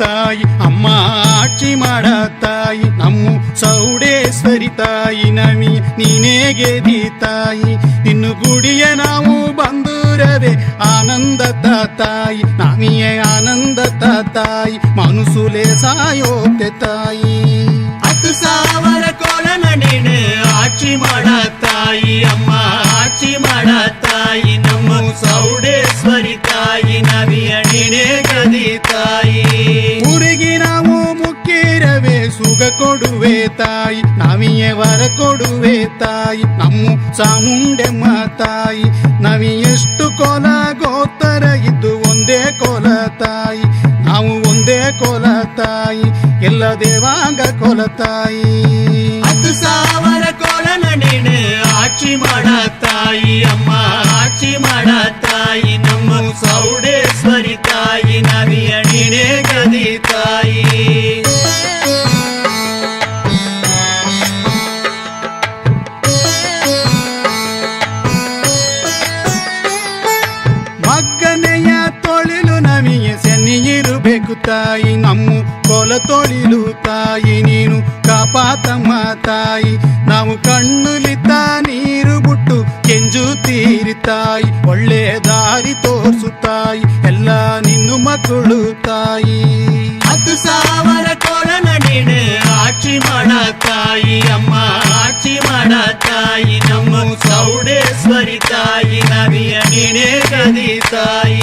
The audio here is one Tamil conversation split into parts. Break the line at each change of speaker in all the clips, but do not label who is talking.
ತಾಯಿ ಅಮ್ಮ ಆಚಿ ಮಾಡ ತಾಯಿ ನಮ್ಮ ಚೌಡೇಶ್ವರಿ ತಾಯಿ ನವಿ ನೀನೇ ಗೆದಿ ತಾಯಿ ಇನ್ನು ಗುಡಿಯ ನಾವು ಬಂದುರವೆ ಆನಂದದ ತಾಯಿ ನಾವಿಯೇ ಆನಂದದ ತಾಯಿ ಮನುಸುಲೆ ಸಾಯೋತೆ ತಾಯಿ
10,000 ಕೋಲ ನಡಿನೆ ಆಚಿ ಮಾಡ ತಾಯಿ ಅಮ್ಮ ಆಚಿ ಮಾಡ ತಾಯಿ ನಮ್ಮ ಚೌಡೇಶ್ವರಿ ತಾಯಿ ನವಿಯ ನೀನೇ ಗದಿ ತಾಯಿ
ಊರಿಗೆ ನಾವು ಮುಕ್ಕಿರವೆ ಸುಖ ಕೊಡುವೆ ತಾಯಿ ನಾವಿಯೇ ವರ ಕೊಡುವೆ ತಾಯಿ ನಮ್ಮ ಚಾಮುಂಡೆಮ್ಮ ತಾಯಿ ನಾವಿ ಎಷ್ಟು ಕೋಲ ಗೋತರ ಇದ್ದು ಒಂದೇ ಕೋಲ ತಾಯಿ ನಾವು ಒಂದೇ ಕೋಲ ತಾಯಿ ಎಲ್ಲ ದೇವಾಂಗ ಕೋಲ ತಾಯಿ
10,000 ಕೋಲ ನಡಿನೆ ಆಚಿ ಮಾಡ ತಾಯಿ ಅಮ್ಮ ಆಚಿ ಮಾಡ ತಾಯಿ ನಮ್ಮ ಚೌಡೇಶ್ವರಿ ತಾಯಿ ನವಿಯ ನೀನೇ ಗದಿ ತಾಯಿ
ಮಗ್ಗನೆಯ ತೊಳಿಲು ನಮಗೆ ಸೆನ್ನಿಯಿರಬೇಕು ತಾಯಿ ನಮ್ಮ ಕೊಲ ತೊಳಿಲು ತಾಯಿ ನೀನು ಕಾಪಾತಮ್ಮ ತಾಯಿ ನಾವು ಕಣ್ಣುಲಿದ್ದ ನೀರು ಬಿಟ್ಟು ಕೆಂಜುತ್ತೀರಿ ತಾಯಿ ಒಳ್ಳೆ ದಾರಿ ತೋರ್ಸು ತಾಯಿ ಎಲ್ಲ ನಿನ್ನು ಮಕ್ಕಳು ತಾಯಿ
10,000 ಕೋಲ ನಡಿನೆ ಆಚಿ ಮಾಡ ತಾಯಿ ಅಮ್ಮ ಆಚಿ ಮಾಡ ತಾಯಿ ನಮ್ಮ ಚೌಡೇಶ್ವರಿ ತಾಯಿ ನವಿಯ ನೀನೇ ಗದಿ ತಾಯಿ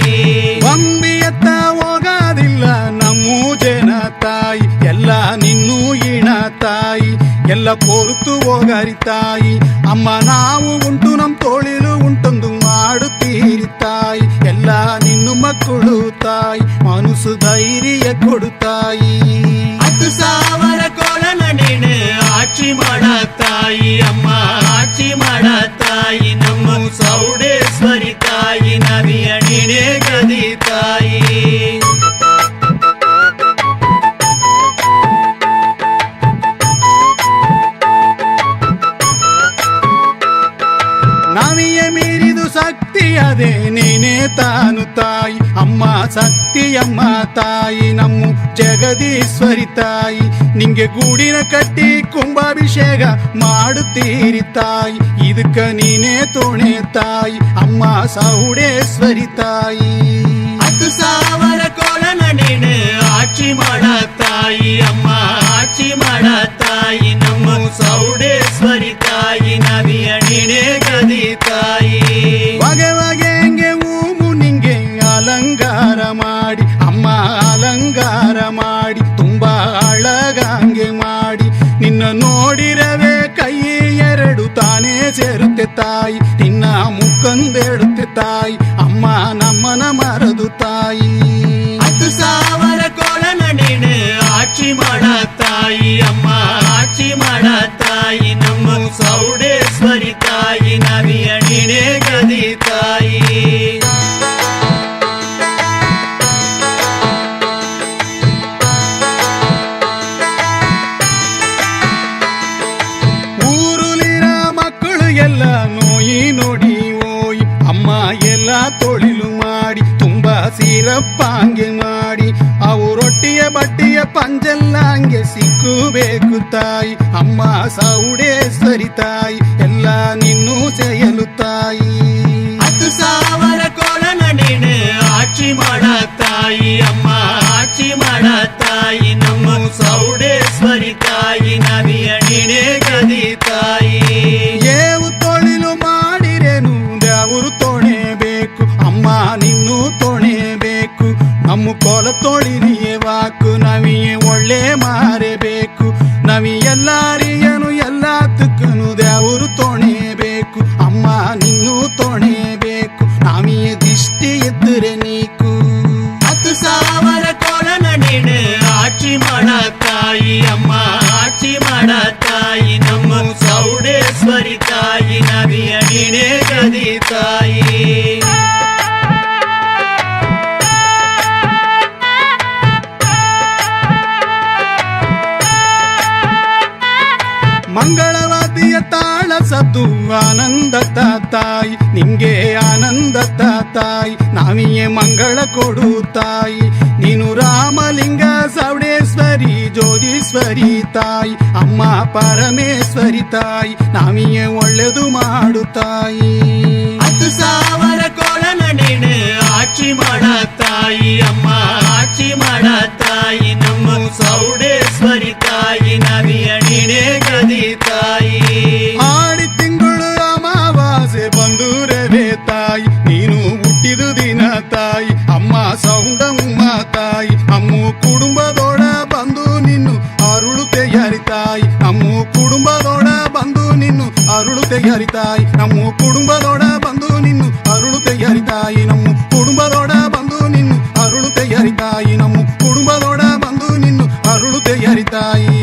ಬಂಬಿಯತ್ತ ಹೋಗೋದಿಲ್ಲ ನಮ್ಮ ಜನ ತಾಯಿ ಎಲ್ಲ ನಿನ್ನೂ ಈಣ ತಾಯಿ ಎಲ್ಲ ಪೋರುತ್ತು ಹೋಗರಿ ತಾಯಿ ಅಮ್ಮ ನಾವು ಉಂಟು ನಮ್ಮ ತೋಳಿಲು ಉಂಟೊಂದು ಮಾಡುತ್ತೀರಿ ತಾಯಿ ಎಲ್ಲ ನಿನ್ನು ಮಕ್ಕಳು ತಾಯಿ ಮನಸ್ಸು ಧೈರ್ಯ ಕೊಡು ತಾಯಿ
10,000 ಕೋಲ ನಡಿನೆ ಆಚಿ ಮಾಡ ತಾಯಿ ಅಮ್ಮ ಆಚಿ ಮಾಡ ತಾಯಿ ನಮ್ಮ ಚೌಡೇಶ್ವರಿ ತಾಯಿ ನವಿಯ ನೀನೇ ಗದಿ ತಾಯಿ
ನಾವಿಯೇ ಮೀರಿದು ಶಕ್ತಿ ಅದೇ ನೀನೇ ತಾನು ತಾಯಿ ಅಮ್ಮ ಶಕ್ತಿಯಮ್ಮ ತಾಯಿ ನಮ್ಮ ಜಗದೀಶ್ವರಿ ತಾಯಿ ನಿಂಗೆ ಗೂಡಿನ ಕಟ್ಟಿ ಕುಂಭಾಭಿಷೇಕ ಮಾಡುತ್ತೀರಿ ತಾಯಿ ಇದಕ್ಕ ನೀನೇ ತೋಣೆ ತಾಯಿ ಅಮ್ಮ ಚೌಡೇಶ್ವರಿ ತಾಯಿ
10,000 ಕೋಲ ನಡಿನೆ ಆಚಿ ಮಾಡ ತಾಯಿ ಅಮ್ಮ ಆಚಿ ಮಾಡ ತಾಯಿ ನಮ್ಮ ಚೌಡೇಶ್ವರಿ ತಾಯಿ ನವಿಯ ನೀನೇ ಗದಿ ತಾಯಿ
ಬಗೆ ಬಗೆಂಗೆ ಹೂವು ನಿಂಗೆ ಅಲಂಕಾರ ಮಾಡಿ ಅಮ್ಮ ಅಲಂಕಾರ ಮಾಡಿ ತುಂಬಾ ಅಳಗಂಗೆ ಮಾಡಿ ನಿನ್ನ ನೋಡಿರವೆ ಕೈ ಎರಡು ತಾನೇ ಸೇರುತ್ತೆ ತಾಯಿ ನಿನ್ನ ಮುಖಂದೇಳುತ್ತೆ ತಾಯಿ ಅಮ್ಮ ನಮ್ಮನ ಮರದು ತಾಯಿ
10,000 ಕೋಲ ನಡಿನೆ ಆಚಿ ಮಾಡ ತಾಯಿ ಅಮ್ಮ ಆಚಿ ಮಾಡ ತಾಯಿ ನಮ್ಮ ಚೌಡೇಶ್ವರಿ ತಾಯಿ ನವಿಯ ನೀನೇ ಗದಿ ತಾಯಿ
ಊರುಲಿನ ಮಕ್ಕಳು ಎಲ್ಲ ನೋಯಿ ನೋಡಿ ಓಯ್ ಅಮ್ಮ ಎಲ್ಲ ತೊಳಿಲು ಮಾಡಿ ತುಂಬಾ ಸಿರಪ್ಪಾಂಗೆ ಮಾಡಿ ಅವು ರೊಟ್ಟಿಯ ಬಟ್ಟಿಯ ಪಂಜೆಲ್ಲ ಹಂಗೆ ಸಿಕ್ಕಬೇಕು ತಾಯಿ ಅಮ್ಮ ಚೌಡೇಶ್ವರಿ ತಾಯಿ ಎಲ್ಲ ನಿನ್ನೂ ಸೇಯಲು ತಾಯಿ
10,000 ಕೋಲ ನಡಿನೆ ಆಚಿ ಮಾಡ ತಾಯಿ ಅಮ್ಮ ಆಚಿ ಮಾಡ ತಾಯಿ ನಮ್ಮ ಚೌಡೇಶ್ವರಿ ತಾಯಿ ನವಿಯ ನೀನೇ ಗದಿ ತಾಯಿ
ಏವು ತೊಳಿಲು ಮಾಡಿರೇನು ದೇವರು ತೊಣೆಬೇಕು ಅಮ್ಮ ನಿನ್ನೂ ತೊಣೆಬೇಕು ನಮ್ಮ ಕೊಲ ತೊಳಿರಿಯೇ ವಾಕು ನವಿಯೇ ಒಳ್ಳೆ ಮಾರೇಬೇಕು ನವಿ ಎಲ್ಲಾರಿಯನು ಎಲ್ಲ ತುಕ್ಕನು ದೇವರು ತೊಣೆಬೇಕು ಅಮ್ಮ ನಿನ್ನೂ ತೊಣೆಬೇಕು ನಾವಿಯೇ ದಿಷ್ಟಿ ಇದ್ದರೆ ನೀಕು
10,000 ಕೋಲ ನಡಿನೆ ಆಚಿ ಮಾಡ ತಾಯಿ ಅಮ್ಮ ಆಚಿ ಮಾಡ ತಾಯಿ ನಮ್ಮ ಚೌಡೇಶ್ವರಿ ತಾಯಿ ನವಿಯ ನೀನೇ ಗದಿ ತಾಯಿ
ಮಂಗಳವಾದಿಯ ತಾಳ ಸದ್ದು ಆನಂದ ತಾಯಿ ನಿಂಗೆ ಆನಂದ ತಾಯಿ ನಾವಿಯೇ ಮಂಗಳ ಕೊಡು ತಾಯಿ ನೀನು ರಾಮಲಿಂಗ ಸೌಡೇಶ್ವರಿ ಜ್ಯೋತೀಶ್ವರಿ ತಾಯಿ ಅಮ್ಮ ಪರಮೇಶ್ವರಿ ತಾಯಿ ನಾವಿಯೇ ಒಳ್ಳೆದು ಮಾಡು ತಾಯಿ
10,000 ಕೋಲನ ನೀನು ಆಚಿ ಮಾಡ ತಾಯಿ ಅಮ್ಮ ಆಚಿ ಮಾಡ ತಾಯಿ ನಮ್ಮ ಸೌಡೇಶ್ವರಿ ತಾಯಿ ನವಿಯ ನೀನೇ ಗದಿ ತಾಯಿ
ಆಡಿ ತಿಂಗಳು ಅಮಾವಾಸ್ಯೆ ಬಂದೂರವೇ ತಾಯಿ ನೀನು ಹುಟ್ಟಿದ ದಿನ ತಾಯಿ ಅಮ್ಮ ಸೌಂಡಮ್ಮ ತಾಯಿ ಅಮ್ಮು ಕುಟುಂಬದೋಡ ಬಂದು ನಿನ್ನು ಅರುಳು ತೆಯಾರಿ ತಾಯಿ ಅಮ್ಮು ಕುಟುಂಬದೋಡ ಬಂದು ನಿನ್ನು ಅರುಳು ತೆಯಾರಿ ತಾಯಿ ನಮ್ಮ ಕುಟುಂಬದೋಡ ಬಂದು ನಿನ್ನು ಅರುಳು ತೆಯಾರಿ ತಾಯಿ ನಮ್ಮ ಕುಟುಂಬದೋಡ ಬಂದು ನಿನ್ನು ಅರುಳು ತೆಯಾರಿ ತಾಯಿ ನಮ್ಮ ಕುಟುಂಬದೋಡ ಬಂದು ನಿನ್ನು ಅರುಳು ತೆಯಾರಿ ತಾಯಿ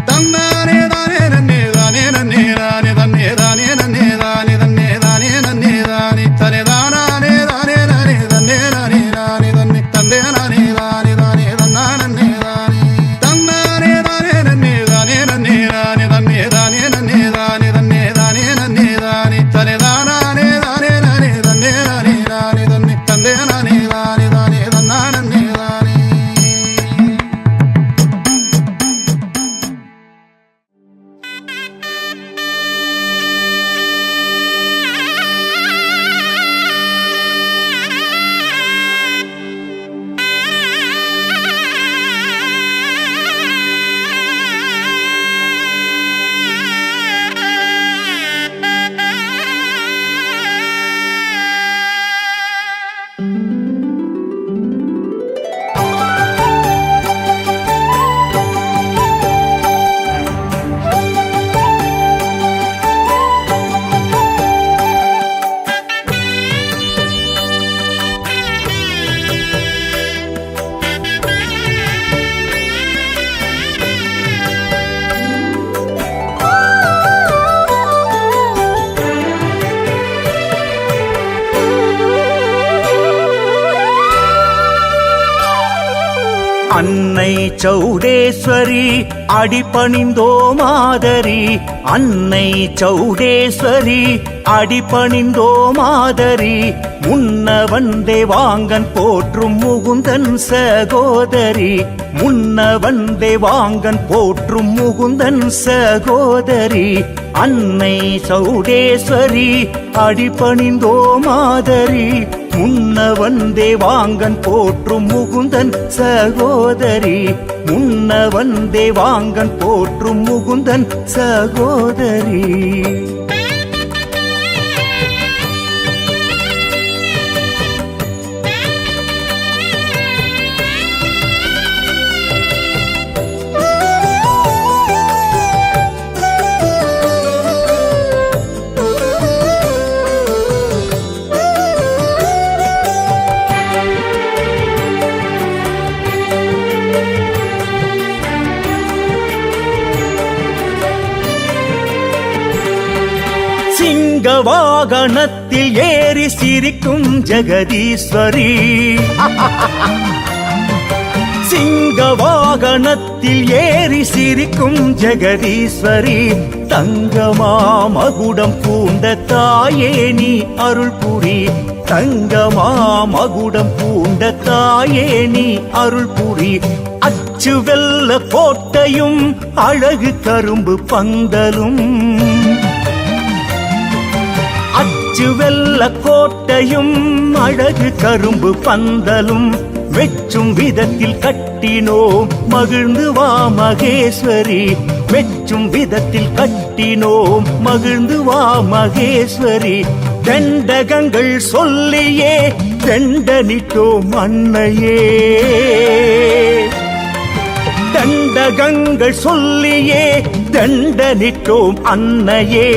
ತನ್ನಾನೇ ದಾನೇ ನನ್ನೇ ದಾನೇ ನನ್ನೇ ದಾನೆ ತನ್ನೇ ದಾನೇ ನನ್ನೇ ದಾನೆ ತನ್ನೇ ದಾನೇ ನನ್ನೇ ದಾನೆ ತನೆ ದಾನೇ ದಾನೇ ದಾನೆ ತನ್ನೇ ದಾನೇ ದಾನೆ ತನ್ನೆ ತಂದೆ ನಾನೇ ದಾನೆ ದಾನೆ ತನ್ನ ನನ್ನೇ ದಾನೆ ತನ್ನಾನೇ ದಾನೇ ನನ್ನೇ ದಾನೇ ನನ್ನೇ ದಾನೆ ತನ್ನೇ ದಾನೇ ನನ್ನೇ ದಾನೆ ತನ್ನೇ ದಾನೇ ನನ್ನೇ ದಾನೆ ತನೆ ದಾನೇ ದಾನೇ ದಾನೆ ತನ್ನೇ ದಾನೇ ದಾನೆ ತನ್ನೆ ತಂದೆ ನಾನೇ ದಾನೆ ದಾನೆ ತನ್ನ ನನ್ನೇ ದಾನೆ
அன்னை சௌடேஸ்வரி அடிபணிந்தோ மாதரி அன்னை சௌடேஸ்வரி அடிபணிந்தோ மாதரி முன்ன வந்தே வாங்கன் போற்றும் முகுந்தன் சகோதரி முன்ன வந்தே வாங்கன் போற்றும் முகுந்தன் சகோதரி அன்னை சௌடேஸ்வரி அடிபணிந்தோ மாதரி முன்ன வந்தே வாங்கன் போற்றும் முகுந்தன் சகோதரி முன்ன வந்தே வாங்கன் போற்றும் முகுந்தன் சகோதரி வாகனத்தில் ஏறி சிரிக்கும் ஜெகதீஸ்வரி சிங்க வாகனத்தில் ஏறி சிரிக்கும் ஜெகதீஸ்வரி தங்கமா மகுடம் பூண்ட தாயே நீ அருள் புரி தங்கமா மகுடம் பூண்ட தாயே நீ அருள் புரி அச்சு வெல்ல கோட்டையும் அழகு கரும்பு பந்தலும் அச்சு வெல்ல கோட்டையும் அழகு கரும்பு பந்தலும் வெச்சும் விதத்தில் கட்டினோம் மகிழ்ந்து வா மகேஸ்வரி வெச்சும் விதத்தில் கட்டினோம் மகிழ்ந்து வா மகேஸ்வரி தண்டகங்கள் சொல்லியே தண்டனிட்டோம் அன்னையே தண்டகங்கள் சொல்லியே தண்டனிட்டோம் அன்னையே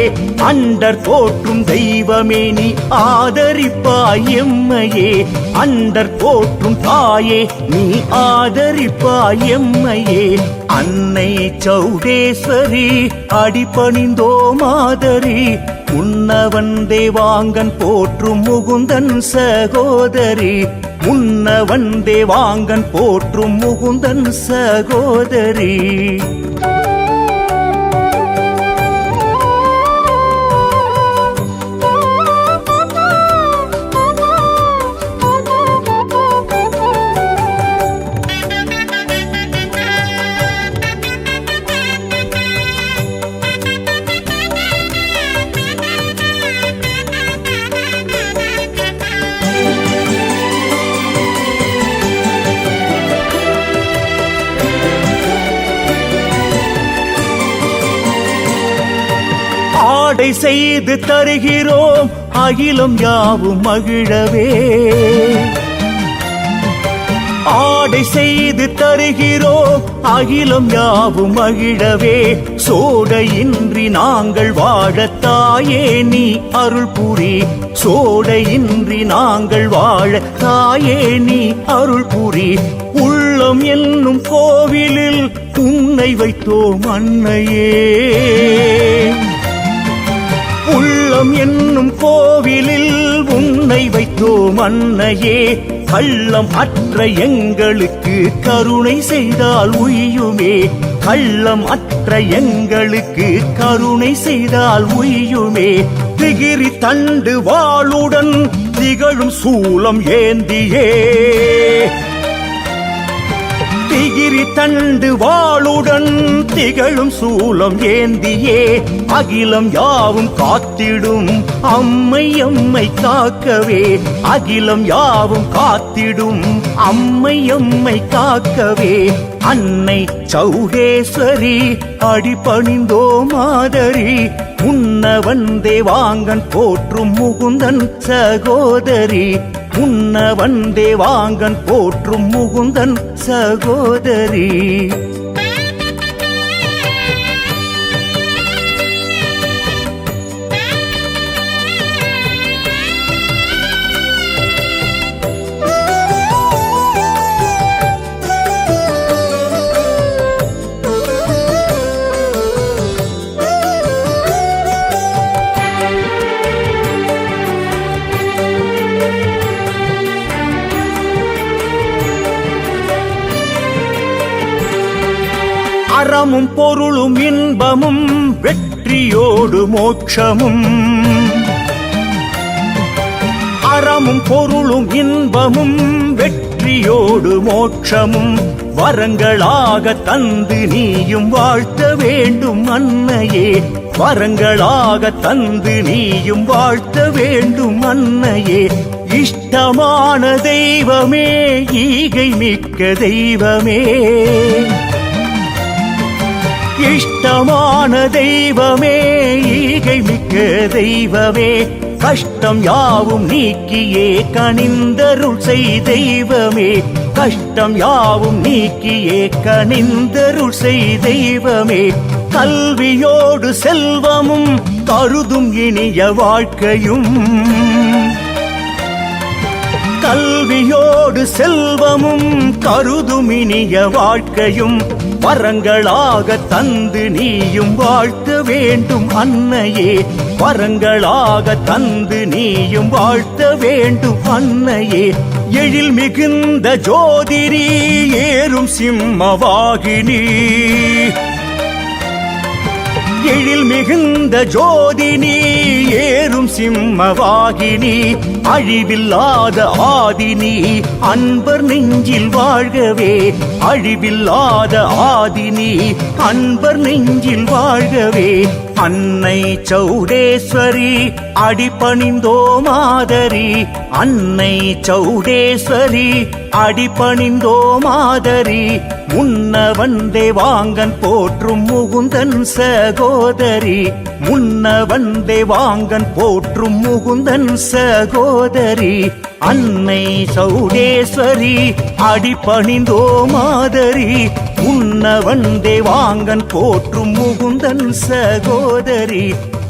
அண்டர் போற்றும் தெய்வமே நீ ஆதரிப்பாய் எம்மையே அண்டர் போற்றும் தாயே நீ ஆதரிப்பாய் எம்மையே அன்னை சௌடேஸ்வரி அடிபணிந்தோ மாதரி முன்னவந்தே வாங்கன் போற்றும் முகுந்தன் சகோதரி முன்னவந்தே வாங்கன் போற்றும் முகுந்தன் சகோதரி ஆடை செய்து தருகிறோம் அகிலம் யாவும் மகிழவே. ஆடை செய்து தருகிறோம் அகிலம் யாவும் மகிழவே. சோடையின்றி நாங்கள் வாழத்தாயே நீ அருள் புரி. சோடையின்றி நாங்கள் வாழத்தாயே நீ அருள் புரி. உள்ளம் என்னும் கோவிலில் உன்னை வைத்தோம் அன்னையே. உள்ளம் என்னும் கோவிலில் உன்னை வைத்தோம் அன்னையே. கள்ளம் அற்ற எங்களுக்கு கருணை செய்தால் உய்யுமே. கள்ளம் அற்ற எங்களுக்கு கருணை செய்தால் உய்யுமே. திகிரி தண்டு வாளுடன் திகழும் சூலம் ஏந்தியே. திகிரி தண்டு வாளுடன் திகழும் சூலம் ஏந்தியே. அகிலம் யாவும் காத்திடும் அம்மை அம்மை காக்கவே. அகிலம் யாவும் காத்திடும் அம்மை அம்மை காக்கவே. அன்னை சௌடேஸ்வரி அடிபணிந்தோ மாதரி. முன்னவன் தேவாங்கன் போற்றும் முகுந்தன் சகோதரி. முன்னவன் தேவாங்கன் போற்றும் முகுந்தன் சகோதரி. அறமும் பொருளும் இன்பமும் வெற்றியோடு மோட்சமும். அறமும் பொருளும் இன்பமும் வெற்றியோடு மோட்சமும் வரங்களாக தந்து நீயும் வாழ்த்த வேண்டும் அன்னையே. வரங்களாக தந்து நீயும் வாழ்த்த வேண்டும் அன்னையே. இஷ்டமான தெய்வமே ஈகை மிக்க தெய்வமே. இஷ்டமான தெய்வமே ஈகை மிக்க தெய்வமே. கஷ்டம் யாவும் நீக்கியே கனிந்தருள் செய் தெய்வமே. கஷ்டம் யாவும் நீக்கியே கனிந்தருள் செய் தெய்வமே. கல்வியோடு செல்வமும் கருதும் இனிய வாழ்க்கையும். கல்வியோடு செல்வமும் கருதும் இனிய வாழ்க்கையும் வரங்களாக தந்து நீயும் வாழ்த்த வேண்டும் அன்னையே. வரங்களாக தந்து நீயும் வாழ்த்த வேண்டும் அன்னையே. எழில் மிகுந்த ஜோதிரி ஏறும் சிம்மவாகினி. எழில் மிகுந்த ஜோதினி ஏறும் சிம்மவாகினி. அழிவில்லாத ஆதினி அன்பர் நெஞ்சில் வாழ்கவே. அழிவில்லாத ஆதினி அன்பர் நெஞ்சில் வாழ்கவே. அன்னை சௌடேஸ்வரி அடிபணிந்தோ மாதரி. அன்னை சௌடேஸ்வரி அடிபணிந்தோ மாதரி. முன்னவன் தேவாங்கன் போற்றும் முகுந்தன் சகோதரி. முன்னவன் தேவாங்கன் போற்றும் முகுந்தன் சகோதரி. அன்னை சௌடேஸ்வரி அடிபணிந்தோ மாதரி. முன்னவன் தேவாங்கன் போற்றும் முகுந்தன் சகோதரி.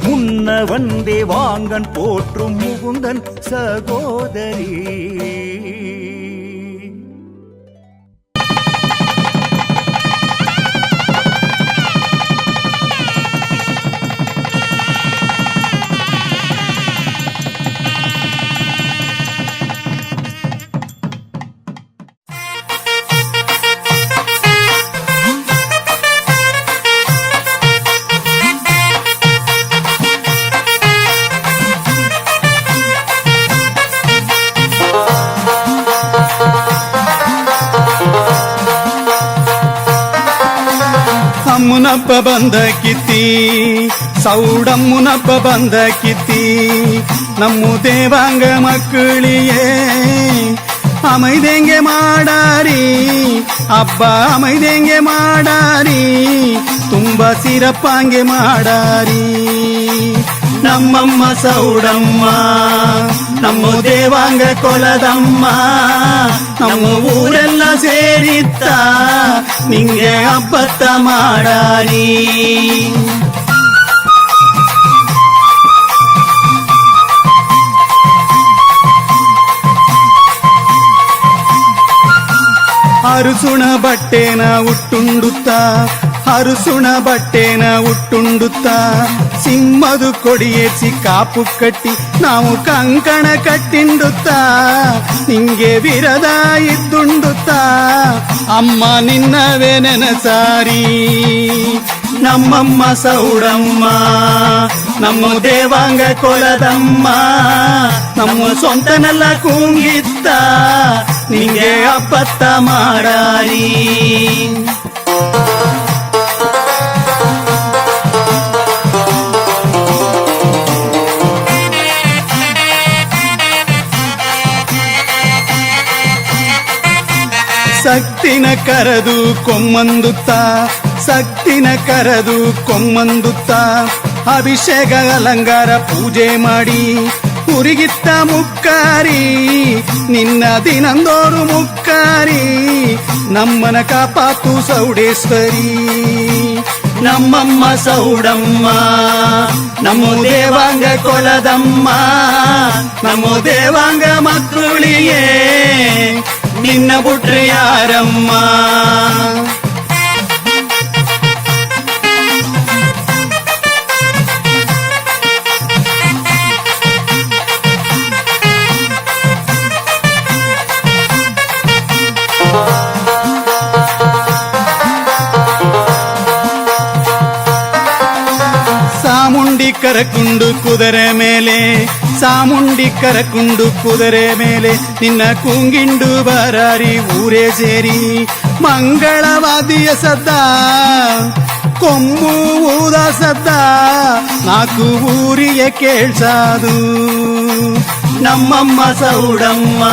முன்னவன் தேவாங்கன் போற்றும் முகுந்தன் சகோதரி.
ಅಮ್ಮನಪ್ಪ ಬಂದ ಕಿತ್ತಿ ಸೌಡಮ್ಮನಪ್ಪ ಬಂದ ಕಿತ್ತಿ ನಮ್ಮ ದೇವಾಂಗ ಮಕ್ಕಳಿಗೆ அமைதேங்கே மாடாரி அப்பா அமைதேங்கே மாடாரி ತುಂಬ சிறப்பாங்கே மாடாரி
ನಮ್ಮಮ್ಮ ಸೌಡಮ್ಮ ನಮ್ಮ ದೇವಾಂಗ ಕೊಲದಮ್ಮ ನಮ್ಮ ಊರೆಲ್ಲ ಸೇರಿತ್ತ ನಿಂಗೆ ಹಬ್ಬತ್ತ ಮಾಡಾರಿ
ಅರುಸುಣ ಬಟ್ಟೆನ ಉಟ್ಟುಂಡುತ್ತ ಅರುಸುಣ ಬಟ್ಟೆನ ಉಟ್ಟುಂಡುತ್ತ ಸಿಂಹದು ಕೊಡಿಯೇಸಿ ಕಾಪು ಕಟ್ಟಿ ನಾವು ಕಂಕಣ ಕಟ್ಟಿಂಡುತ್ತ ನಿಂಗೆ ವಿರದ ಇದ್ದುಂಡುತ್ತ ಅಮ್ಮ ನಿನ್ನವೇ ನೆನಸಾರಿ
ನಮ್ಮಮ್ಮ ಸೌಡಮ್ಮ ನಮ್ಮ ದೇವಾಂಗ ಕೊಲದಮ್ಮ ನಮ್ಮ ಸ್ವಂತನೆಲ್ಲ ಕೂಂಗಿತ್ತ ನಿಂಗೆ ಹಬ್ಬತ್ತ ಮಾಡಾರಿ
ಸಕ್ತಿನ ಕರೆದು ಕೊಮ್ಮಂದುತ್ತ ಸಕ್ತಿನ ಕರೆದು ಕೊಮ್ಮಂದುತ್ತ ಅಭಿಷೇಕ ಅಲಂಕಾರ ಪೂಜೆ ಮಾಡಿ ಹುರಿಗಿತ್ತ ಮುಕ್ಕಾರಿ ನಿನ್ನ ದಿನಂದೋರು ಮುಕ್ಕಾರಿ ನಮ್ಮನ ಕಾಪಾತು ಸೌಡೇಶ್ವರಿ
ನಮ್ಮಮ್ಮ ಸೌಡಮ್ಮ ನಮ್ಮ ದೇವಾಂಗ ಕೊಲದಮ್ಮ ನಮ್ಮ ದೇವಾಂಗ ಮಕ್ಕಳಿಗೆ ನಿನ್ನ ಬುಟ್ರೆ ಯಾರಮ್ಮ
ಸಾಮುಂಡಿ ಕರಕುಂಡು ಕುದುರೆ ಮೇಲೆ ಸಾಮುಂಡಿ ಕರಕುಂಡು ಕುದುರೆ ಮೇಲೆ ನಿನ್ನ ಕೂಂಗಿಂಡು ಬರಾರಿ ಊರೇ ಸೇರಿ ಮಂಗಳವಾದಿಯ ಸದ್ದ ಕೊಂಬು ಊದ ಸದ್ದ ನಾಲ್ಕು ಊರಿಗೆ ಕೇಳ್ಸಾದು
ನಮ್ಮಮ್ಮ ಸೌಡಮ್ಮ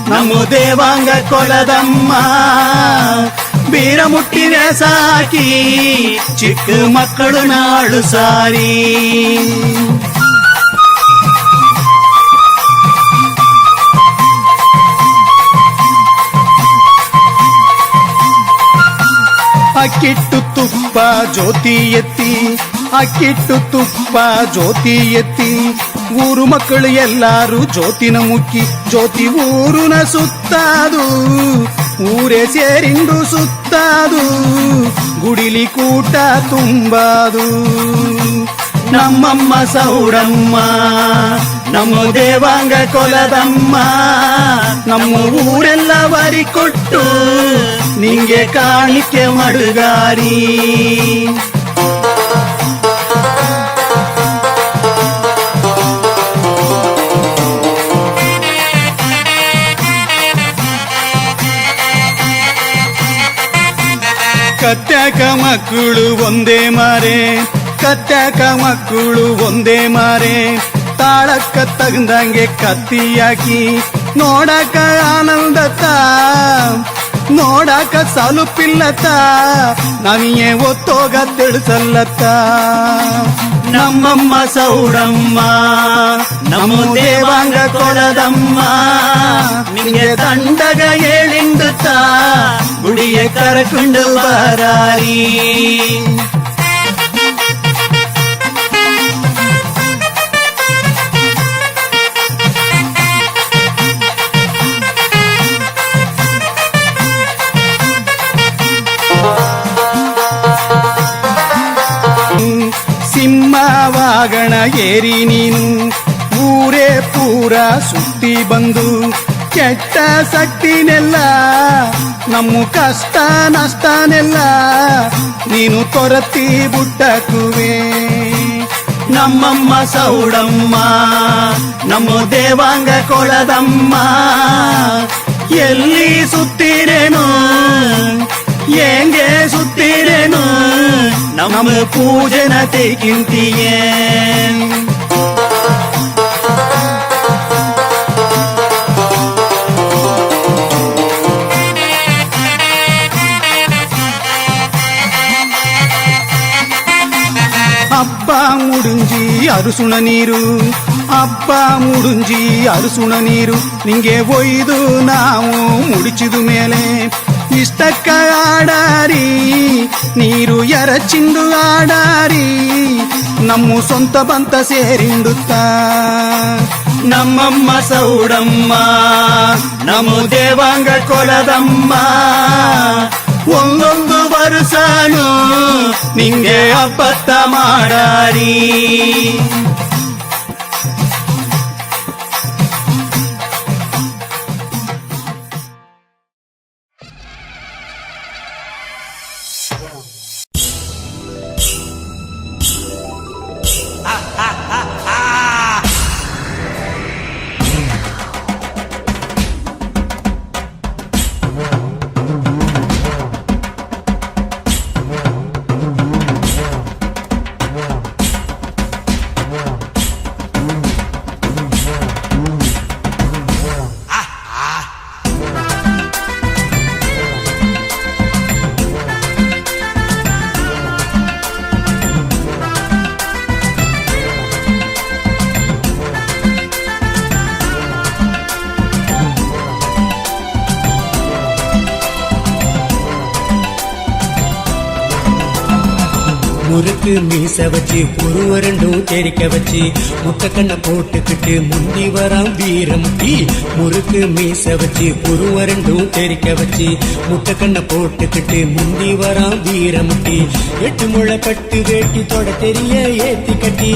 ನಮ್ಮ ದೇವಾಂಗ ಕೊಲದಮ್ಮ ಬೀರ ಮುಟ್ಟಿನ ಸಾಕಿ ಚಿಕ್ಕ ಮಕ್ಕಳು ನಾಳು ಸಾರಿ
ಅಕ್ಕಿಟ್ಟು ತುಪ್ಪ ಜ್ಯೋತಿ ಎತ್ತಿ ಅಕ್ಕಿಟ್ಟು ತುಪ್ಪ ಜ್ಯೋತಿ ಎತ್ತಿ ಊರು ಮಕ್ಕಳು ಎಲ್ಲಾರು ಜ್ಯೋತಿನ ಮುಕ್ಕಿ ಜ್ಯೋತಿ ಊರುನ ಸುತ್ತಾದು ಊರೇ ಸೇರಿಂಡು ಸುತ್ತಾದು ಗುಡಿಲಿ ಕೂಟ ತುಂಬಾದು
ನಮ್ಮಮ್ಮ ಸೌಡಮ್ಮ ನಮ್ಮ ದೇವಾಂಗ ಕೊಲದಮ್ಮ ನಮ್ಮ ಊರೆಲ್ಲ ವರಿ ಕೊಟ್ಟು ನಿಂಗೆ ಕಾಣಿಕೆ ಮಡುಗಾರಿ
ಕತ್ಯಾಕ ಮಕ್ಕಳು ಒಂದೇ ಮಾರೆ ಕತ್ಯಾಕ ಮಕ್ಕಳು ಒಂದೇ ಮಾರೆ ತಾಳಕ್ಕ ತಗಂದಂಗೆ ಕತ್ತಿಯಾಕಿ ನೋಡಕ ಆನಂದತ ನೋಡಕ ಸಲುಪಿಲ್ಲತ ನಮಿಯೇ ಒತ್ತೋಗ ತಿಳಿಸಲ್ಲತ್ತ
ನಮ್ಮಮ್ಮ ಸೌಡಮ್ಮ ನಮ್ಮ ದೇವಾಂಗ ಕೊಲದಮ್ಮ ನಿಂಗೆ ದಂಡಗ ಹೇಳಿಂಡುತ್ತ ಗುಡಿಯ ಕರಕೊಂಡು ಬರಾರಿ
ಸಿಂಹವಾಗಣ ಏರಿ ನೀನು ಊರೇ ಪೂರ ಸುತ್ತಿ ಬಂದು ಕೆಟ್ಟ ಶಕ್ತಿನೆಲ್ಲ ನಮ್ಮ ಕಷ್ಟ ನಷ್ಟನೆಲ್ಲ ನೀನು ತೊರತಿ ಬುಟ್ಟಕುವೆ
ನಮ್ಮಮ್ಮ ಸೌಡಮ್ಮ ನಮ್ಮ ದೇವಾಂಗ ಕೊಲದಮ್ಮ ಎಲ್ಲಿ ಸುತ್ತಿರೇನು ಹೆಂಗೆ ಸುತ್ತಿರೇನು ನಮ್ಮ ಪೂಜೆನ ತೆಗಿಂತಿಯೇ
ಹಬ್ಬ ಮುಡಿಂಜಿ ಅರುಸುಣ ನೀರು ಹಬ್ಬ ಮುಡುಂಜಿ ಅರುಸುಣ ನೀರು ನಿಂಗೆ ಒಯ್ದು ನಾವು ಮುಡಿಚಿದ ಮೇಲೆ ಇಷ್ಟಕ್ಕ ಆಡಾರಿ ನೀರು ಎರಚಿಂದು ಆಡಾರಿ ನಮ್ಮ ಸ್ವಂತ ಬಂತ ಸೇರಿಂಡುತ್ತ
ನಮ್ಮಮ್ಮ ಸೌಡಮ್ಮ ನಮ್ಮ ದೇವಾಂಗ ಕೊಲದಮ್ಮ
ಒಂದೊಂದು ವರ್ಷನು
ನಿಂಗೆ ಹಬ್ಬತ್ತ ಮಾಡಾರಿ
முறுக்கு மீச வச்சு புருவ ரெண்டும் தெரிக்க வச்சு முட்டை கண்ணை போட்டுக்கிட்டு முந்தி வரான் வீரமுட்டி முறுக்கு மீச வச்சு புருவ ரெண்டும் தெரிக்க வச்சு முட்டை கண்ணை போட்டுக்கிட்டு முந்தி வரான் வீரமுட்டி 8 முளை பட்டு வேட்டி தொட தெரிய ஏத்தி கட்டி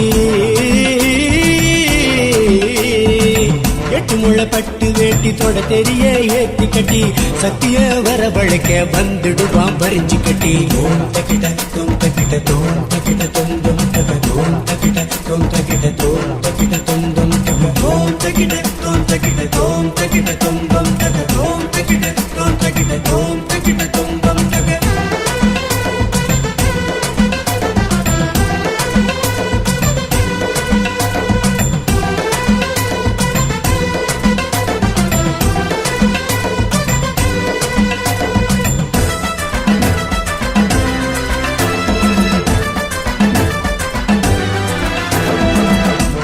8 முளை பட்டு வேட்டி தொட தெரிய ஏத்தி கட்டி சத்திய வரவழைக்க வந்துடுவான் பறிஞ்சு கட்டி ஓம் தகிட தோம் தகிட தோம் தகிட தொந்தம் தக தோம் தகிட தோம் தகிட தோம் தகிட தொந்தம் தக ஓம் தகிட தோம் தகிட தோம் தகிட தொந்தம் தக ஓம் தகிட தோம் தகிட தோம் தகிட தொந்தம் தக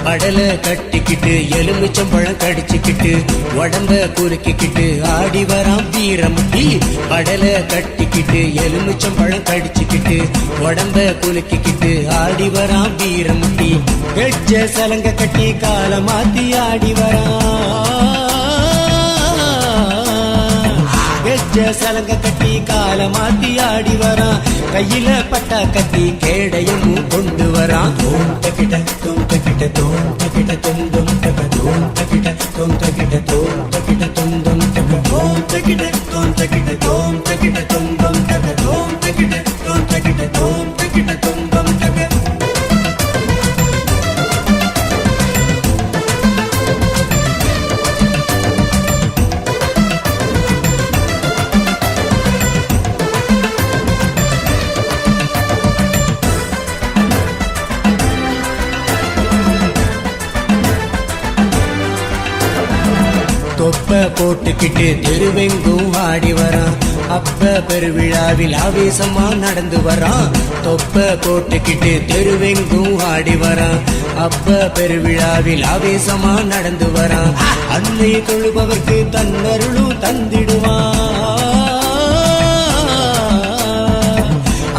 கடலை கட்டிக்கிட்டு எலுமிச்சம்பழம் கடிச்சுக்கிட்டு உடம்ப குறுக்கிக்கிட்டு ஆடி வரான் வீரமுட்டி கடலை கட்டிக்கிட்டு எலுமிச்சம்பழம் கடிச்சுக்கிட்டு உடம்ப குலுக்கிக்கிட்டு ஆடி வரான் வீரமுட்டி வெச்ச சலங்க கட்டி கால மாத்தி ஆடி வரான் வெச்ச சலங்க கட்டி கால மாத்தி ஆடி வரான் கையில பட்டா கத்தி கேடயமும் கொண்டு வரான் ஓம் தகிட தோம் தகிட தோம் தகிட தொந்தம் தக தோம் தகிட தோம் தகிட தோம் தகிட தொந்தம் தக ஓம் தகிட தோம் தகிட தோம் தகிட தொந்தம் தக தோம் தகிட தோம் தகிட தோம் தகிட தொந்தம் தக தொப்ப போட்டுக்கிட்டு தெருவெங்கும் ஆடி வரான் அப்ப பெருவிழாவில் ஆவேசமா நடந்து வரான் தொப்ப போட்டுக்கிட்டு தெருவெங்கும் ஆடி வரான் அப்ப பெருவிழாவில் ஆவேசமா நடந்து வரான் அன்னை தொழுபவர்க்கு தன்னருளும் தந்திடுவான்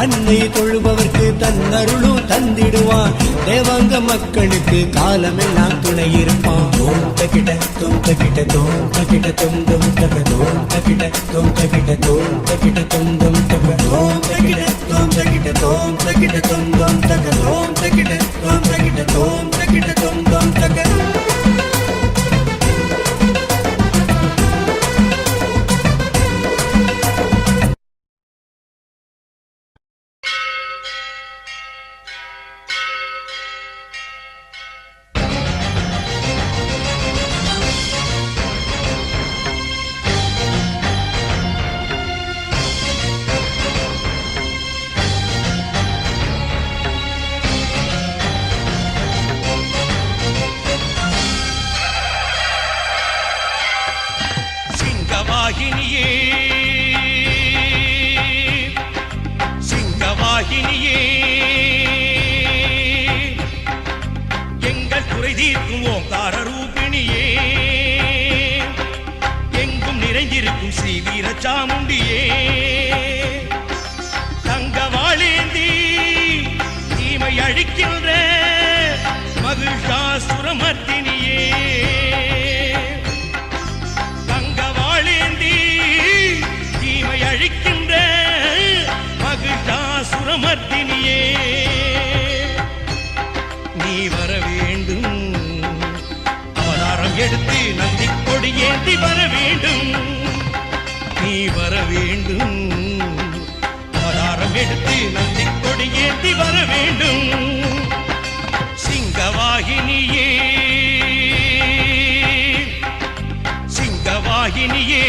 அன்னை தொழுபவர்க்கு தன்னருளும் தந்திடுவான் தேவாங்க மக்களுக்கு காலமெல்லாம் துணை இருப்பான் ஓம் தகிட தோம் தகிட தோம் தகிட தொந்தம் தக தோம் தகிட தோம் தகிட தோம் தகிட தொந்தம் தக ஓம் தகிட தோம் தகிட தோம் தகிட தொந்தம் தக ஓம் தகிட தோம் தகிட தோம் தகிட தொந்தம் தக
எங்கள் குறை தீர்க்கும் ஓங்கார ரூபிணியே, எங்கும் நிறைந்திருக்கும் ஸ்ரீ வீரச்சாமுண்டியே, தங்கவாளேந்தி தீமை அழிக்கின்ற மகிஷாசுரமர்த்தினியே, தங்கவாளேந்தி தீமை அழிக்கின்ற மகிஷாசுரமர்த்தினியே, நீ வர வேண்டும், அவதாரம் எடுத்து நந்தி கொடி ஏந்தி வர வேண்டும், நீ வர வேண்டும், அவதாரம் எடுத்து நந்தி கொடி ஏந்தி வர வேண்டும், சிங்கவாகினியே சிங்கவாகினியே.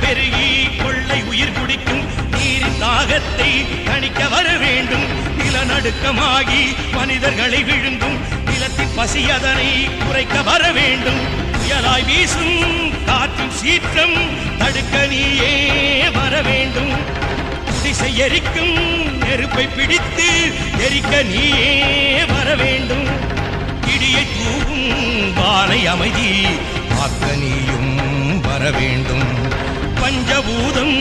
பெருகி கொள்ளை உயிர் குடிக்கும் நீரின் தாகத்தை தணிக்க வர வேண்டும், நிலநடுக்கமாகி மனிதர்களை விழுங்கும் நிலத்தின் பசி அதனை குறைக்க வர வேண்டும், புயலாய் வீசும் காற்றின் சீற்றம் தடுக்க நீயே வர வேண்டும், திசை எரிக்கும் நெருப்பை பிடித்து எரிக்க நீயே வர வேண்டும், இடியை தூவும் வானை அமைதி காக்க நீயும் வர வேண்டும், பஞ்சபூதம்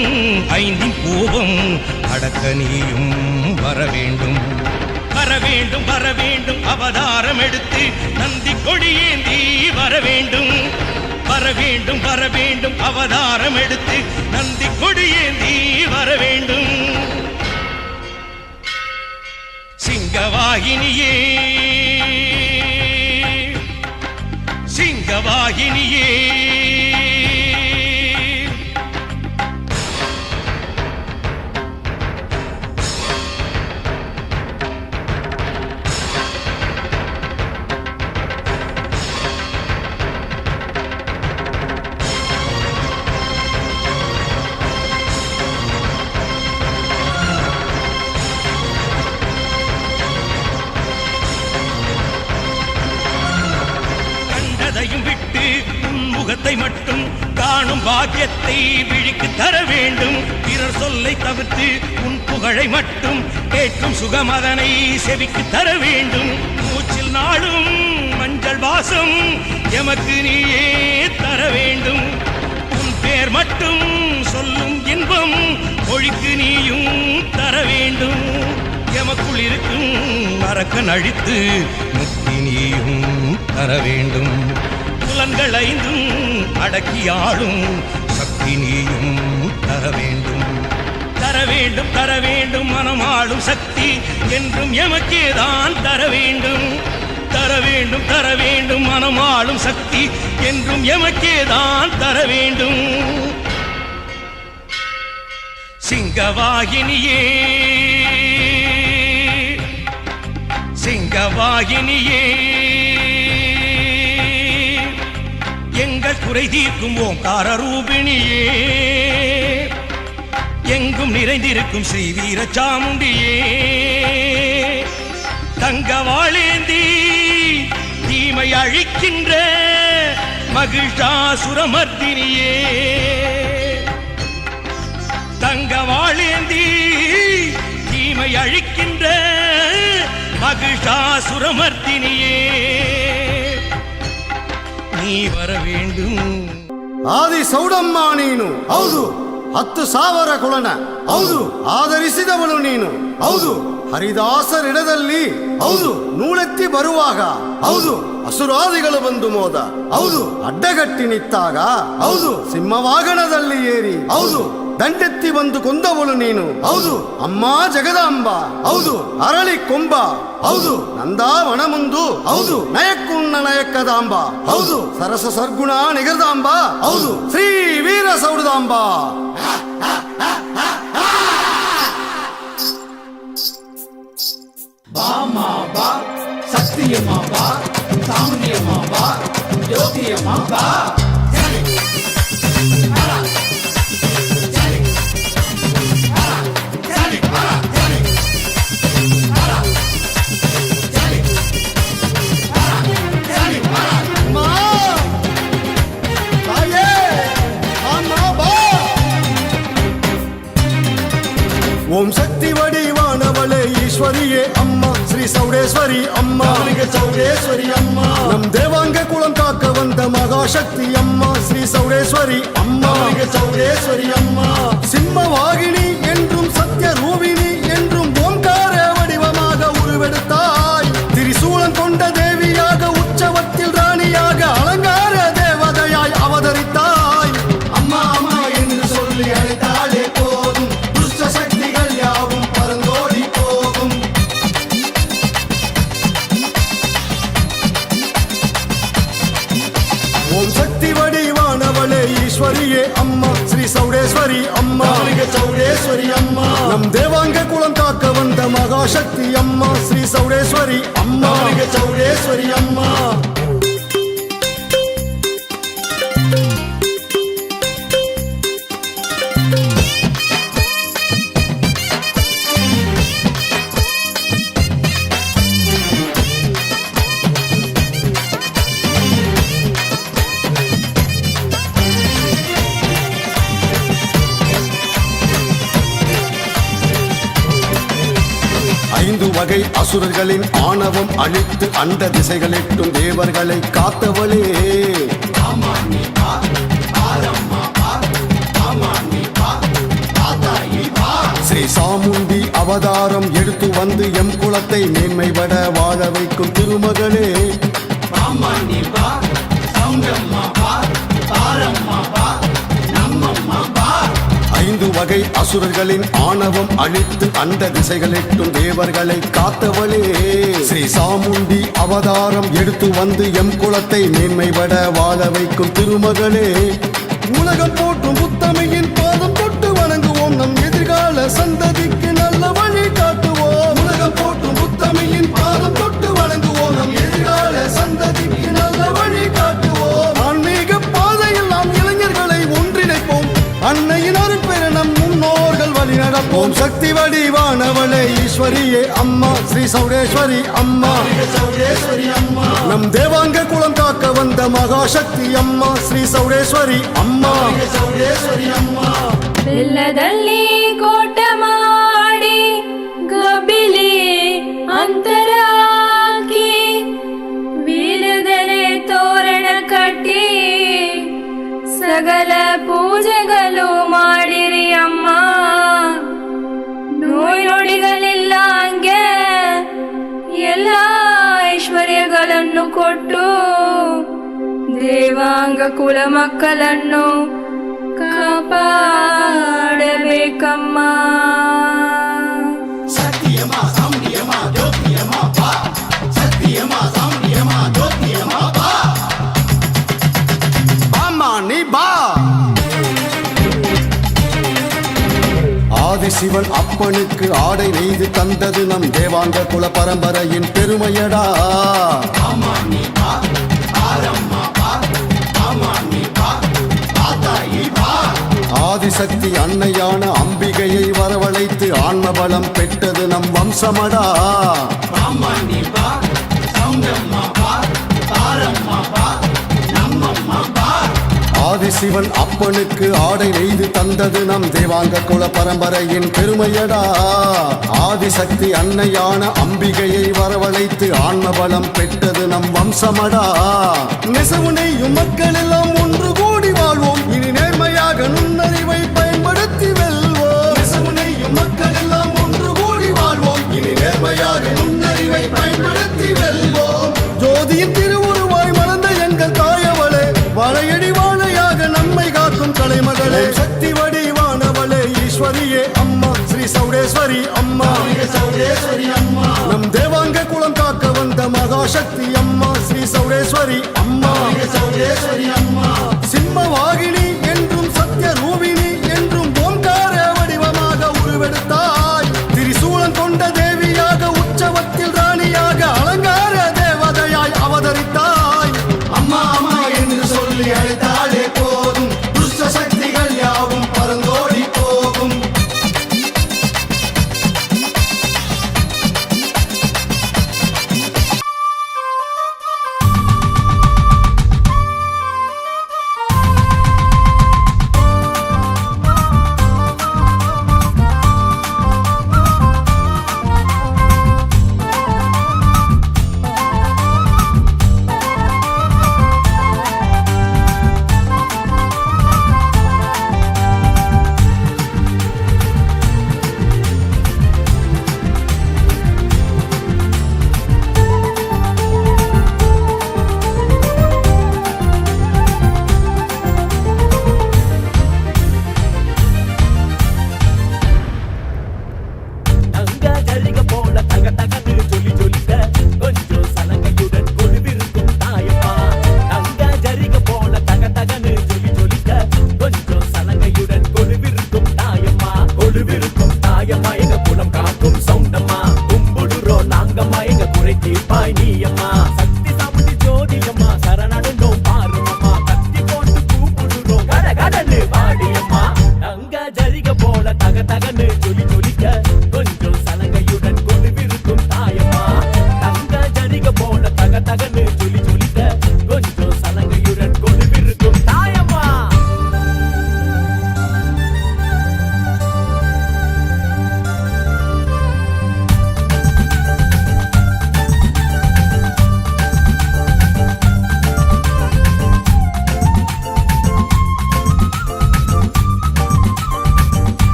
ஐந்தின் கோபம் அடக்க நீயும் வர வேண்டும், வர வேண்டும், வர வேண்டும், அவதாரம் எடுத்து நந்தி கொடியேந்தி வர வேண்டும், வர வேண்டும், வர வேண்டும், அவதாரம் எடுத்து நந்தி கொடியேந்தி வர வேண்டும், சிங்கவாகினியே சிங்கவாகினியே. விட்டு உன்முகத்தை மட்டும் காணும் பாக்கியத்தை விழிக்கு தர வேண்டும், பிறர் சொல்லை தவிர்த்து உன் புகழை மட்டும் கேட்கும் சுகமதனை செவிக்கு தர வேண்டும், மூச்சில் நாளும் மஞ்சள் வாசம் எமக்கு நீயே தர வேண்டும், உன் பேர் மட்டும் சொல்லும் இன்பம் ஒழிக்கு நீயும் தர வேண்டும், எமக்குள் இருக்கும் அரக்கன் அழித்து முக்தி நீயும் தர வேண்டும், புலன்கள் ஐந்தும் அடக்கியாளும் சக்தி நீயும் தர வேண்டும், தர வேண்டும், தர வேண்டும், மனமாளும் சக்தி என்றும் எமக்கேதான் தர வேண்டும், தர வேண்டும், தர வேண்டும், மனமாளும் சக்தி என்றும் எமக்கேதான் தர வேண்டும், சிங்கவாகினியே சிங்கவாகினியே, எங்கள் குறை தீர்க்கும் ஓங்கார ரூபிணியே, எங்கும் நிறைந்திருக்கும் ஸ்ரீ வீரச்சாமுண்டியே, தங்கவாளேந்தி தீமை அழிக்கின்ற மகிஷாசுரமர்த்தினியே, தங்கவாளேந்தி தீமை அழிக்கின்ற மகிஷாசுரமர்த்தினியே, ನೀ ಬರಬೇಂಡು.
ಆದಿ ಸೌಡಮ್ಮ ನೀನು ಹೌದು, 10,000 ಕುಲನ ಹೌದು, ಆದರಿಸಿದವಳು ನೀನು ಹೌದು, ಹರಿದಾಸರಿಡದಲ್ಲಿ ಹೌದು, ನೂಳೆತ್ತಿ ಬರುವಾಗ ಹೌದು, ಅಸುರಾದಿಗಳು ಬಂದು ಮೋದ ಹೌದು, ಅಡ್ಡಗಟ್ಟಿ ನಿಂತಾಗ ಹೌದು, ಸಿಂಹವಾಗಣದಲ್ಲಿ ಏರಿ ಹೌದು, ದಂಡೆತ್ತಿ ಬಂದು ಕೊಂದವಳು ನೀನು ಹೌದು, ಅಮ್ಮ ಜಗದಾಂಬ ಹೌದು, ಅರಳಿ ಕೊಂಬ ಹೌದು, ನಂದಾವಣ ಮುಂದು ಹೌದು, ನಯಕ್ಕುಣ್ಣ ನಯಕ್ಕದಾಂಬ ಹೌದು, ಸರಸ ಸರ್ಗುಣ ನಿಗರದಾಂಬ ಹೌದು, ಶ್ರೀ ವೀರ ಸೌಡದಾಂಬ.
ಬಾ ಶಕ್ತಿಯಮ್ಮ ಬಾ, ಸಾಮಾನ್ಯಮ್ಮ ಬಾ, ಯೋಗ
ஓம் சக்தி வடிவானவளே ஈஸ்வரியே அம்மா ஸ்ரீ சௌடேஸ்வரி அம்மா சௌடேஸ்வரி அம்மா நம் தேவாங்க குலம் காக்க வந்த மகாசக்தி அம்மா ஸ்ரீ சௌடேஸ்வரி அம்மா சௌடேஸ்வரி அம்மா சிம்ம வாகினி என்றும் சத்ய ரூபிணி என்றும் ஓங்கார வடிவமாக உருவெடுத்தாய் திரிசூலம் கொண்ட தேவியாக உற்சவத்தில் ராணியாக அலங்கார தேவதையாய் அவதரித்தாய் அம்மா அம்மா என்று சொல்லி அழைத்தாலே போதும் துஷ்ட சக்திகள் யாவும் பறந்தோடி போகும் ஓம் சக்தி வடிவானவளே ஈஸ்வரியே அம்மா ஸ்ரீ சௌடேஸ்வரி அம்மா சௌடேஸ்வரி அம்மா நம் தேவாங்க குலம் காக்க வந்த மகாசக்தி அம்மா ஸ்ரீ சௌடேஸ்வரி அம்மா சௌடேஸ்வரி அம்மா ஐந்து வகை அசுரர்களின் ஆணவம் அழித்து அண்ட திசைகளெட்டும் தேவர்களை காத்தவளே ஸ்ரீ சாமுண்டி அவதாரம் எடுத்து வந்து எம் குலத்தை மேன்மைபட வாழ வைக்கும் திருமகளே ஐந்து வகை அசுரர்களின் ஆணவம் அழித்து அண்ட திசைகளெட்டும் தேவர்களை காத்தவளே ஸ்ரீ சாமுண்டி அவதாரம் எடுத்து வந்து எம் குலத்தை மேன்மைபட வாழ வைக்கும் திருமகளே உலகம் போற்றும் புத்தமையின் பாதம் தொட்டு வணங்குவோம் நம் எதிர்கால சந்ததிக்கு நல்ல வழி காட்டுவோம் உலகம் போற்றும் புத்தமையின் பாதம் தொட்டு வணங்குவோம் நம் எதிர்கால சந்ததிக்கு நல்ல வழி காட்டுவோம் ஆன்மீக பாதையில் நாம் இளைஞர்களை ஒன்றிணைப்போம் அன்னையின் அருட்பெற நம் முன்னோர்கள் வழி நடப்போம் சக்தி வடிவானவளே ஈஸ்வரியே அம்மா ஸ்ரீ சௌடேஸ்வரி அம்மா சௌடேஸ்வரி அம்மா நம் தேவாங்க குலம் காக்க வந்த மகாசக்தி அம்மா ஸ்ரீ சௌடேஸ்வரி ಅಮ್ಮ ಚೌಡೇಶ್ವರಿ ಅಮ್ಮ
ಬೆಲ್ಲದಲ್ಲಿ ಕೋಟ ಮಾಡಿ ಗಬಿಲಿ ಅಂತರಾಕಿ ವೀರದಲೆ ತೋರಣ ಕಟ್ಟಿ ಸಕಲ ಪೂಜೆಗಳು ಮಾಡಿರಿ ಅಮ್ಮ ನೋಯ್ ನುಡಿಗಳಿಲ್ಲ ಹಂಗೆ ಎಲ್ಲ ಐಶ್ವರ್ಯಗಳನ್ನು ಕೊಟ್ಟು ದೇವಾಂಗ ಕುಲ ಮಕ್ಕಳನ್ನು ಕಾಪಾಡಬೇಕಮ್ಮ.
ಸತ್ಯಮ ಸಂಯಮ ಜ್ಯೋತಿಯಮ ಬಾ ಸತ್ಯಮ ಸಂಯಮ ಜ್ಯೋತಿಯಮ ಬಾ ಅಮ್ಮ ನೀ ಬಾ ஆதிசிவன் அப்பனுக்கு ஆடை நெய்து தந்தது நம் தேவாங்க குல பரம்பரையின் பெருமையடா. ஆதிசக்தி அன்னையான அம்பிகையை வரவழைத்து ஆன்ம பலம் பெற்றது நம் வம்சமடா. ஆதிசிவன் அப்பனுக்கு ஆடை நெய்து தந்தது நம் தேவாங்க குல பரம்பரையின் பெருமையடா. ஆதிசக்தி அன்னையான அம்பிகையை வரவழைத்து ஆன்ம பலம் பெற்றது நம் வம்சமடா. நெசவு நெய்யும் மக்கள் எல்லாம் ஒன்று கூடி வாழ்வோம், இனி நேர்மையாக நுண்ணறிவை பயன்படுத்தி வெல்வோம். நெசவு நெய்யும் மக்கள் எல்லாம் ஒன்று கூடி வாழ்வோம், இனி நேர்மையாக நுண்ணறிவை பயன்படுத்தி வெல்வோம். ஜோதியின் திருவுருவாய் மலர்ந்த எங்கள் தாயவளே, வளையடி வாழையாக நம்மை காக்கும் தலைமகளே. சக்தி வடிவானவளே ஈஸ்வரியே அம்மா ஸ்ரீ சௌடேஸ்வரி அம்மா சௌடேஸ்வரி அம்மா நம் தேவாங்க குலம் காக்க வந்த மகாசக்தி அம்மா ஸ்ரீ சௌடேஸ்வரி அம்மா சௌடேஸ்வரி